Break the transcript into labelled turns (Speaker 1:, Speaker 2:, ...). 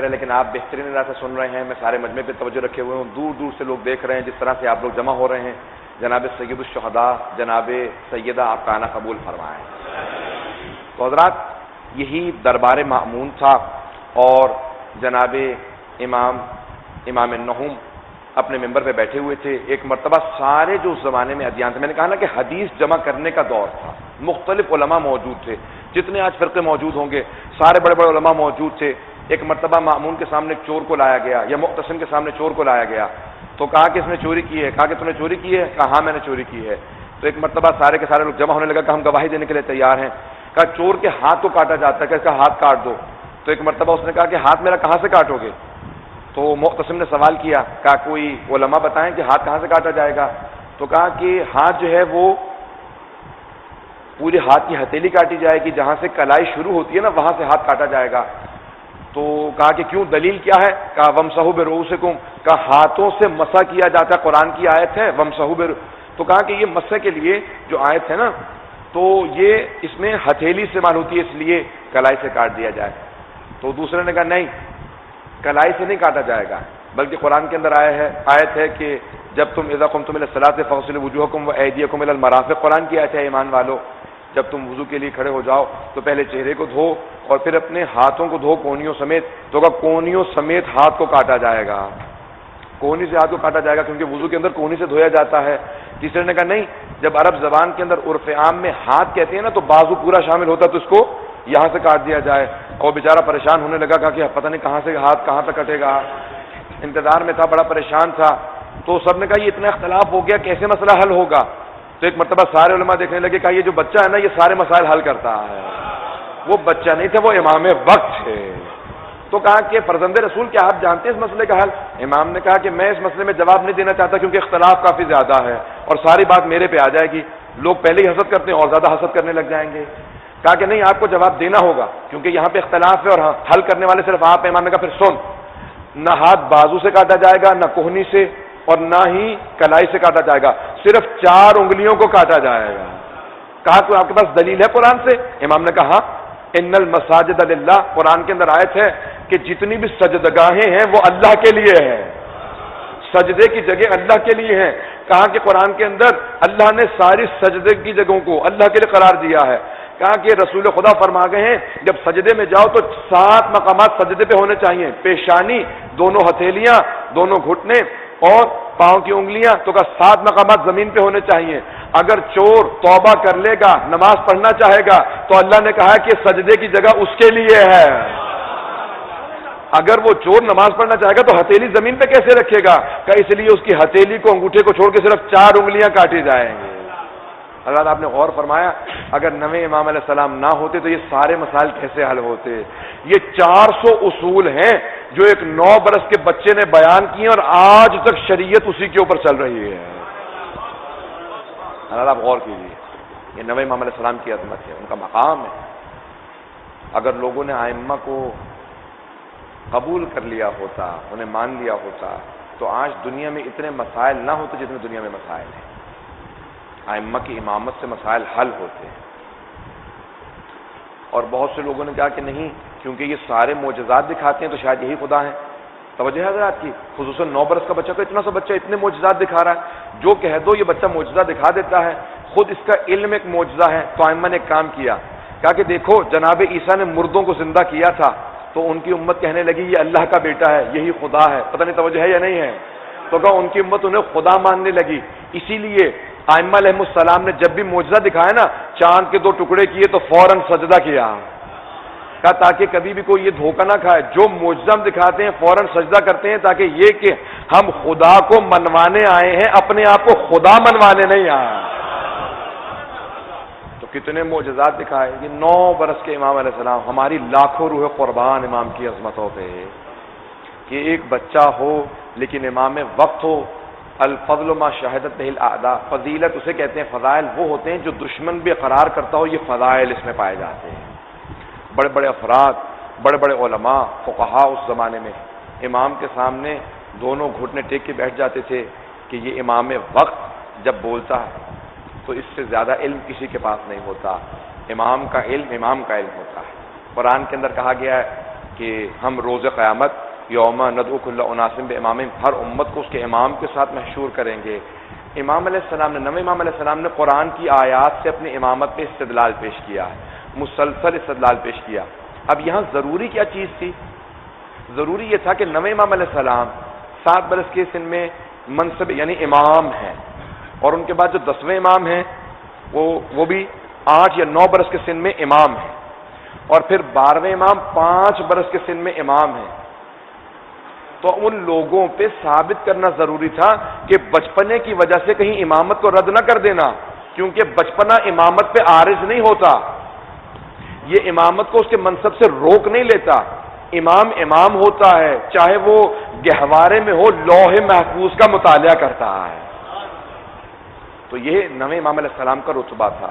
Speaker 1: ہے لیکن آپ بہترین انداز سے سن رہے ہیں. میں سارے مجمع پہ توجہ رکھے ہوئے ہوں, دور دور سے لوگ دیکھ رہے ہیں جس طرح سے آپ لوگ جمع ہو رہے ہیں. جناب سید الشہداء جناب سیدہ آپ کا آنا قبول فرمائیں. تو حضرات یہی دربار مأمون تھا اور جناب امام النحوم اپنے ممبر پہ بیٹھے ہوئے تھے. ایک مرتبہ سارے جو اس زمانے میں ادیان تھے, میں نے کہا نا کہ حدیث جمع کرنے کا دور تھا, مختلف علماء موجود تھے, جتنے آج فرقے موجود ہوں گے سارے بڑے بڑے علماء موجود تھے. ایک مرتبہ مأمون کے سامنے چور کو لایا گیا, یا معتصم کے سامنے چور کو لایا گیا, تو کہا کہ اس نے چوری کی ہے. کہا کہ تم نے چوری کی ہے؟ کہا ہاں میں نے چوری کی ہے. تو ایک مرتبہ سارے کے سارے لوگ جمع ہونے لگا کہ ہم گواہی دینے کے لیے تیار ہیں. کہا چور کے ہاتھ کو کاٹا جاتا ہے, کہ اس کا ہاتھ کاٹ دو. تو ایک مرتبہ اس نے کہا کہ ہاتھ میرا کہاں سے کاٹو گے؟ تو معتصم نے سوال کیا, کہا کوئی علماء بتائیں کہ ہاتھ کہاں سے کاٹا جائے گا؟ تو کہا کہ ہاتھ جو ہے وہ پورے ہاتھ کی ہتھیلی کاٹی جائے گی, جہاں سے کلائی شروع ہوتی ہے نا وہاں سے ہاتھ کاٹا جائے گا. تو کہا کہ کیوں, دلیل کیا ہے؟ کہا ومسحوا برؤوسکم, کہا ہاتھوں سے مسح کیا جاتا ہے, قرآن کی آیت ہے ومسحوا. تو کہا کہ یہ مسح کے لیے جو آیت ہے نا تو یہ اس میں ہتھیلی استعمال ہوتی ہے, اس لیے کلائی سے کاٹ دیا جائے. تو دوسرے نے کہا نہیں, کلائی سے نہیں کاٹا جائے گا, بلکہ قرآن کے اندر آیت ہے کہ جب تم اذا قمتم الى الصلاۃ فاغسلوا وجوہکم وایدیکم الى المرافق, قرآن کی آیت ہے ایمان والو, جب تم وضو کے لیے کھڑے ہو جاؤ تو پہلے چہرے کو دھو اور پھر اپنے ہاتھوں کو دھو کونیوں سمیت. تو کہا کونیوں سمیت ہاتھ کو کاٹا جائے گا, کونی سے ہاتھ کو کاٹا جائے گا کیونکہ وضو کے اندر کونی سے دھویا جاتا ہے. تیسرے نے کہا نہیں, جب عرب زبان کے اندر عرف عام میں ہاتھ کہتے ہیں نا تو بازو پورا شامل ہوتا ہے, تو اس کو یہاں سے کاٹ دیا جائے. اور بیچارہ پریشان ہونے لگا, کہا کہ پتہ نہیں کہاں سے ہاتھ کہاں تک کٹے گا, انتظار میں تھا, بڑا پریشان تھا. تو سب نے کہا یہ اتنا اختلاف ہو گیا, کیسے مسئلہ حل ہوگا؟ تو ایک مرتبہ سارے علماء دیکھنے لگے, کہا یہ جو بچہ ہے نا یہ سارے مسائل حل کرتا ہے. وہ بچہ نہیں تھا, وہ امام وقت ہے. تو کہا کہ فرزند رسول کیا آپ جانتے ہیں اس مسئلے کا حل؟ امام نے کہا کہ میں اس مسئلے میں جواب نہیں دینا چاہتا کیونکہ اختلاف کافی زیادہ ہے اور ساری بات میرے پہ آ جائے گی, لوگ پہلے ہی حسد کرتے ہیں اور زیادہ حسد کرنے لگ جائیں گے. کہا کہ نہیں, آپ کو جواب دینا ہوگا کیونکہ یہاں پہ اختلاف ہے اور حل کرنے والے صرف آپ ہیں. امام نے کہا پھر سن, نہ ہاتھ بازو سے کاٹا جائے گا, نہ کوہنی سے, اور نہ ہی کلائی سے کاٹا جائے گا, صرف 4 انگلیوں کو کاٹا جائے گا. کہا کہ آپ کے پاس دلیل ہے قرآن سے؟ امام نے کہا ان المساجد للہ, قرآن کے اندر آیت ہے کہ جتنی بھی سجدگاہیں ہیں وہ اللہ کے لیے ہیں, سجدے کی جگہ اللہ کے لیے ہیں. کہا کہ قرآن کے اندر اللہ نے ساری سجدے کی جگہوں کو اللہ کے لیے قرار دیا ہے. کہا کہ رسول خدا فرما گئے ہیں جب سجدے میں جاؤ تو 7 مقامات سجدے پہ ہونے چاہیے, پیشانی, دونوں ہتھیلیاں, دونوں گھٹنے اور پاؤں کی انگلیاں. تو کہا 7 مقامات زمین پہ ہونے چاہیے. اگر چور توبہ کر لے گا, نماز پڑھنا چاہے گا تو اللہ نے کہا کہ سجدے کی جگہ اس کے لیے ہے. اگر وہ چور نماز پڑھنا چاہے گا تو ہتھیلی زمین پہ کیسے رکھے گا؟ کہ اس لیے اس کی ہتھیلی کو, انگوٹھے کو چھوڑ کے صرف 4 انگلیاں کاٹی جائیں گے. حضرات آپ نے غور فرمایا, اگر نویں امام علیہ السلام نہ ہوتے تو یہ سارے مسائل کیسے حل ہوتے؟ یہ 400 اصول ہیں جو ایک 9 برس کے بچے نے بیان کیے اور آج تک شریعت اسی کے اوپر چل رہی ہے. حضرات آپ غور کیجیے, یہ نویں امام علیہ السلام کی عظمت ہے, ان کا مقام ہے. اگر لوگوں نے ائمہ کو قبول کر لیا ہوتا, انہیں مان لیا ہوتا, تو آج دنیا میں اتنے مسائل نہ ہوتے جتنے دنیا میں مسائل ہیں. ائمہ کی امامت سے مسائل حل ہوتے ہیں. اور بہت سے لوگوں نے کہا کہ نہیں, کیونکہ یہ سارے معجزات دکھاتے ہیں تو شاید یہی خدا ہیں. توجہ ہے حضرات کی, خصوصاً 9 برس کا بچہ, تو اتنا سا بچہ اتنے معجزات دکھا رہا ہے, جو کہہ دو یہ بچہ معجزہ دکھا دیتا ہے, خود اس کا علم ایک معجزہ ہے. تو ائمہ نے ایک کام کیا, کہا کہ دیکھو جناب عیسیٰ نے مردوں کو زندہ کیا تھا, تو ان کی امت کہنے لگی یہ اللہ کا بیٹا ہے, یہی خدا ہے. پتہ نہیں توجہ ہے یا نہیں ہے؟ تو کہا ان کی امت انہیں خدا ماننے لگی. اسی لیے ائمہ علیہ السلام نے جب بھی معجزہ دکھایا نا, چاند کے 2 ٹکڑے کیے تو فوراً سجدہ کیا, کہا تاکہ کبھی بھی کوئی یہ دھوکہ نہ کھائے, جو معجزہ ہم دکھاتے ہیں فوراً سجدہ کرتے ہیں, تاکہ یہ کہ ہم خدا کو منوانے آئے ہیں, اپنے آپ کو خدا منوانے نہیں آئے. تو کتنے معجزات دکھائے یہ 9 برس کے امام علیہ السلام. ہماری لاکھوں روح قربان امام کی عظمتوں پہ, کہ ایک بچہ ہو لیکن امام وقت ہو. الفضل ما شہادت به الاعداء, فضیلت اسے کہتے ہیں, فضائل وہ ہوتے ہیں جو دشمن بھی قرار کرتا ہو, یہ فضائل اس میں پائے جاتے ہیں. بڑے بڑے افراد, بڑے بڑے علماء, فقہاء اس زمانے میں امام کے سامنے دونوں گھٹنے ٹیک کے بیٹھ جاتے تھے کہ یہ امام وقت جب بولتا ہے تو اس سے زیادہ علم کسی کے پاس نہیں ہوتا. امام کا علم امام کا علم ہوتا ہے. قرآن کے اندر کہا گیا ہے کہ ہم روز قیامت یوم ندعو کل اناس بامامہم، ہر امت کو اس کے امام کے ساتھ محشور کریں گے۔ امام علیہ السلام نے، نویں امام علیہ السلام نے قرآن کی آیات سے اپنی امامت پہ استدلال پیش کیا ہے، مسلسل استدلال پیش کیا۔ اب یہاں ضروری کیا چیز تھی؟ ضروری یہ تھا کہ نویں امام علیہ السلام 7 برس کے سن میں منصب یعنی امام ہیں، اور ان کے بعد جو 10ویں امام ہیں وہ بھی 8 یا 9 برس کے سن میں امام ہیں، اور پھر 12ویں امام 5 برس کے سن میں امام ہیں۔ تو ان لوگوں پہ ثابت کرنا ضروری تھا کہ بچپنے کی وجہ سے کہیں امامت کو رد نہ کر دینا، کیونکہ بچپنا امامت پہ عارض نہیں ہوتا، یہ امامت کو اس کے منصب سے روک نہیں لیتا۔ امام امام ہوتا ہے چاہے وہ گہوارے میں ہو، لوح محفوظ کا مطالعہ کرتا ہے۔ تو یہ نویں امام علیہ السلام کا رتبہ تھا۔